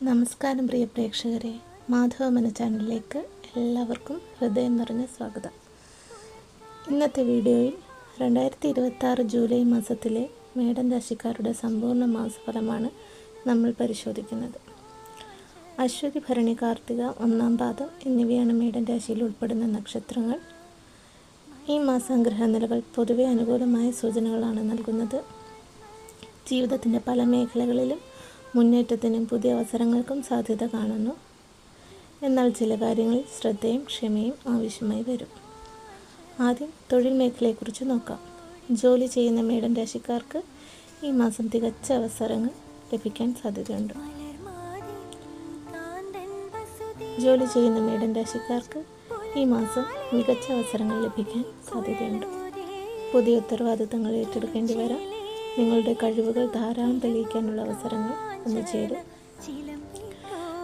നമസ്കാരം പ്രിയ പ്രേക്ഷകരെ, മാധവമന ചാനലിലേക്ക് എല്ലാവർക്കും ഹൃദയം നിറഞ്ഞ സ്വാഗതം. ഇന്നത്തെ വീഡിയോയിൽ 2026 ജൂലൈ മാസത്തിലെ മേടൻ രാശിക്കാരുടെ സമ്പൂർണ്ണ മാസഫലമാണ് നമ്മൾ പരിശോധിക്കുന്നത്. അശ്വതി, ഭരണി, കാർത്തിക, ഒന്നാം പാദം എന്നിവയാണ് മേടൻ രാശിയിൽ ഉൾപ്പെടുന്ന നക്ഷത്രങ്ങൾ. ഈ മാസം ഗ്രഹനിലകൾ പൊതുവെ അനുകൂലമായ സൂചനകളാണ് നൽകുന്നത്. ജീവിതത്തിൻ്റെ പല മേഖലകളിലും മുന്നേറ്റത്തിനും പുതിയ അവസരങ്ങൾക്കും സാധ്യത കാണുന്നു. എന്നാൽ ചില കാര്യങ്ങളിൽ ശ്രദ്ധയും ക്ഷമയും ആവശ്യമായി വരും. ആദ്യം തൊഴിൽ മേഖലയെക്കുറിച്ച് നോക്കാം. ജോലി ചെയ്യുന്ന മേടൻ രാശിക്കാർക്ക് ഈ മാസം തികച്ച അവസരങ്ങൾ ലഭിക്കാൻ സാധ്യതയുണ്ട്. ജോലി ചെയ്യുന്ന മേടൻ രാശിക്കാർക്ക് ഈ മാസം മികച്ച അവസരങ്ങൾ ലഭിക്കാൻ സാധ്യതയുണ്ട്. പുതിയ ഉത്തരവാദിത്തങ്ങൾ ഏറ്റെടുക്കേണ്ടി വരാം. നിങ്ങളുടെ കഴിവുകൾ ധാരാളം തെളിയിക്കാനുള്ള അവസരങ്ങൾ ഒന്നുചേരും.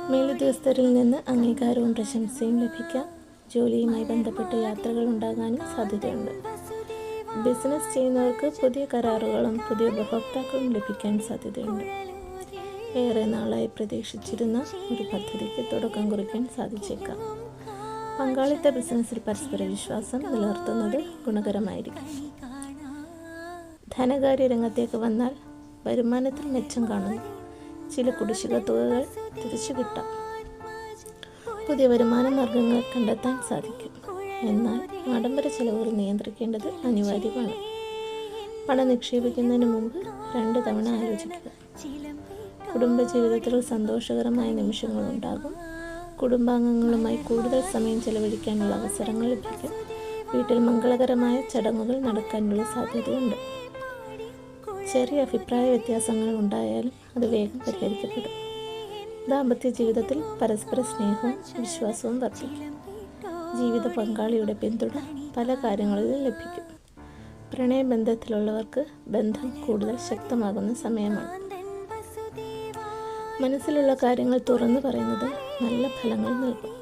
മേലുദ്യോഗസ്ഥരിൽ നിന്ന് അംഗീകാരവും പ്രശംസയും ലഭിക്കാം. ജോലിയുമായി ബന്ധപ്പെട്ട യാത്രകൾ ഉണ്ടാകാനും സാധ്യതയുണ്ട്. ബിസിനസ് ചെയ്യുന്നവർക്ക് പുതിയ കരാറുകളും പുതിയ ഉപഭോക്താക്കളും ലഭിക്കാൻ സാധ്യതയുണ്ട്. ഏറെ നാളായി പ്രതീക്ഷിച്ചിരുന്ന ഒരു പദ്ധതിക്ക് തുടക്കം കുറിക്കാൻ സാധിച്ചേക്കാം. പങ്കാളിത്ത ബിസിനസ്സിൽ പരസ്പര വിശ്വാസം നിലനിർത്തുന്നത് ഗുണകരമായിരിക്കും. ധനകാര്യ രംഗത്തേക്ക് വന്നാൽ വരുമാനത്തിൽ മെച്ചം കാണുന്നു. ചില കുടിശ്ശിക തുകകൾ തിരിച്ചു കിട്ടാം. പുതിയ വരുമാന മാർഗങ്ങൾ കണ്ടെത്താൻ സാധിക്കും. എന്നാൽ ആഡംബര ചെലവുകൾ നിയന്ത്രിക്കേണ്ടത് അനിവാര്യമാണ്. പണം നിക്ഷേപിക്കുന്നതിന് മുമ്പ് 2 തവണ ആലോചിക്കുക. കുടുംബജീവിതത്തിൽ സന്തോഷകരമായ നിമിഷങ്ങൾ ഉണ്ടാകും. കുടുംബാംഗങ്ങളുമായി കൂടുതൽ സമയം ചെലവഴിക്കാനുള്ള അവസരങ്ങൾ ലഭിക്കും. വീട്ടിൽ മംഗളകരമായ ചടങ്ങുകൾ നടക്കാനുള്ള സാധ്യതയുണ്ട്. ചെറിയ അഭിപ്രായ വ്യത്യാസങ്ങൾ ഉണ്ടായാലും അത് വേഗം പരിഹരിക്കപ്പെടും. ദാമ്പത്യ ജീവിതത്തിൽ പരസ്പര സ്നേഹവും വിശ്വാസവും വർദ്ധിക്കും. ജീവിത പങ്കാളിയുടെ പിന്തുണ പല കാര്യങ്ങളിലും ലഭിക്കും. പ്രണയബന്ധത്തിലുള്ളവർക്ക് ബന്ധം കൂടുതൽ ശക്തമാകുന്ന സമയമാണ്. മനസ്സിലുള്ള കാര്യങ്ങൾ തുറന്നു പറയുന്നത് നല്ല ഫലങ്ങൾ നൽകും.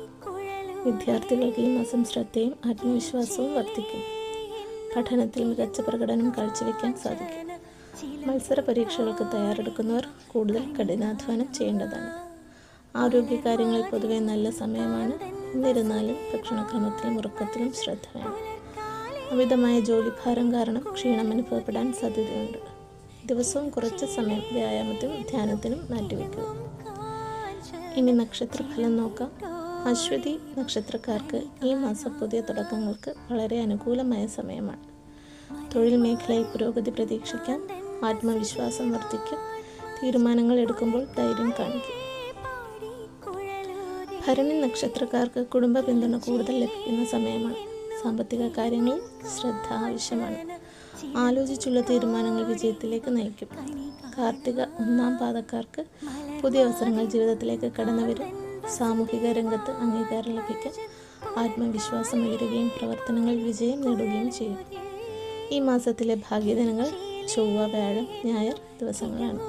വിദ്യാർത്ഥികൾക്ക് ഈ മാസം ശ്രദ്ധയും ആത്മവിശ്വാസവും വർദ്ധിക്കും. പഠനത്തിൽ മികച്ച പ്രകടനം കാഴ്ചവെക്കാൻ സാധിക്കും. മത്സര പരീക്ഷകൾക്ക് തയ്യാറെടുക്കുന്നവർ കൂടുതൽ കഠിനാധ്വാനം ചെയ്യേണ്ടതാണ്. ആരോഗ്യകാര്യങ്ങളിൽ പൊതുവെ നല്ല സമയമാണ്. എന്നിരുന്നാലും ഭക്ഷണക്രമത്തിലും ഉറക്കത്തിലും ശ്രദ്ധ വേണം. അമിതമായ ജോലിഭാരം കാരണം ക്ഷീണം അനുഭവപ്പെടാൻ സാധ്യതയുണ്ട്. ദിവസവും കുറച്ച് സമയം വ്യായാമത്തിനും ധ്യാനത്തിനും മാറ്റിവെക്കുക. ഇനി നക്ഷത്രഫലം നോക്കാം. അശ്വതി നക്ഷത്രക്കാർക്ക് ഈ മാസം പുതിയ തുടക്കങ്ങൾക്ക് വളരെ അനുകൂലമായ സമയമാണ്. തൊഴിൽ മേഖലയിൽ പുരോഗതി പ്രതീക്ഷിക്കാം. ആത്മവിശ്വാസം വർദ്ധിക്കും. തീരുമാനങ്ങൾ എടുക്കുമ്പോൾ ധൈര്യം കാണിക്കും. ഭരണി നക്ഷത്രക്കാർക്ക് കുടുംബ പിന്തുണ കൂടുതൽ ലഭിക്കുന്ന സമയമാണ്. സാമ്പത്തിക കാര്യങ്ങളിൽ ശ്രദ്ധ ആവശ്യമാണ്. ആലോചിച്ചുള്ള തീരുമാനങ്ങൾ വിജയത്തിലേക്ക് നയിക്കും. കാർത്തിക ഒന്നാം പാദക്കാർക്ക് പുതിയ അവസരങ്ങൾ ജീവിതത്തിലേക്ക് കടന്നു വരും. സാമൂഹിക രംഗത്ത് അംഗീകാരം ലഭിക്കാൻ ആത്മവിശ്വാസം ഉയരുകയും പ്രവർത്തനങ്ങളിൽ വിജയം നേടുകയും ചെയ്യും. ഈ മാസത്തിലെ ഭാഗ്യദിനങ്ങൾ ചൊവ്വ, വ്യാഴം, ഞായർ ദിവസങ്ങളാണ്.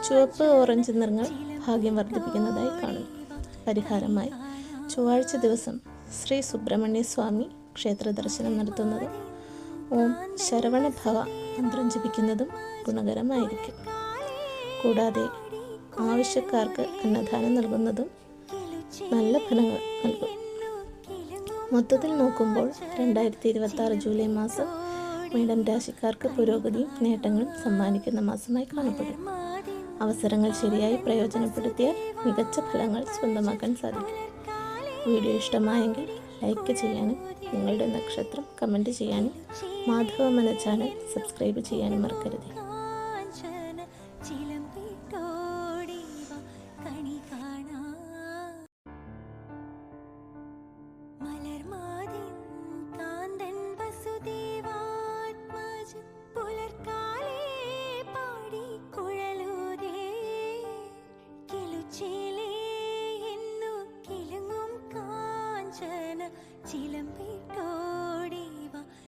ചുവപ്പ്, ഓറഞ്ച് നിറങ്ങൾ ഭാഗ്യം വർദ്ധിപ്പിക്കുന്നതായി കാണുന്നു. പരിഹാരമായി ചൊവ്വാഴ്ച ദിവസം ശ്രീ സുബ്രഹ്മണ്യ സ്വാമി ക്ഷേത്ര ദർശനം നടത്തുന്നതും ഓം ശരവണ ഭവ മന്ത്രം ജപിക്കുന്നതും ഗുണകരമായിരിക്കും. കൂടാതെ ആവശ്യക്കാർക്ക് അന്നദാനം നൽകുന്നതും നല്ല ഫലങ്ങൾ നൽകും. മൊത്തത്തിൽ നോക്കുമ്പോൾ 2026 ജൂലൈ മാസം മേടൻ രാശിക്കാർക്ക് പുരോഗതിയും നേട്ടങ്ങളും സമ്മാനിക്കുന്ന മാസമായി കാണപ്പെടും. അവസരങ്ങൾ ശരിയായി പ്രയോജനപ്പെടുത്തിയാൽ മികച്ച ഫലങ്ങൾ സ്വന്തമാക്കാൻ സാധിക്കും. വീഡിയോ ഇഷ്ടമായെങ്കിൽ ലൈക്ക് ചെയ്യാനും നിങ്ങളുടെ നക്ഷത്രം കമൻറ്റ് ചെയ്യാനും മാധവമന ചാനൽ സബ്സ്ക്രൈബ് ചെയ്യാനും മറക്കരുത്.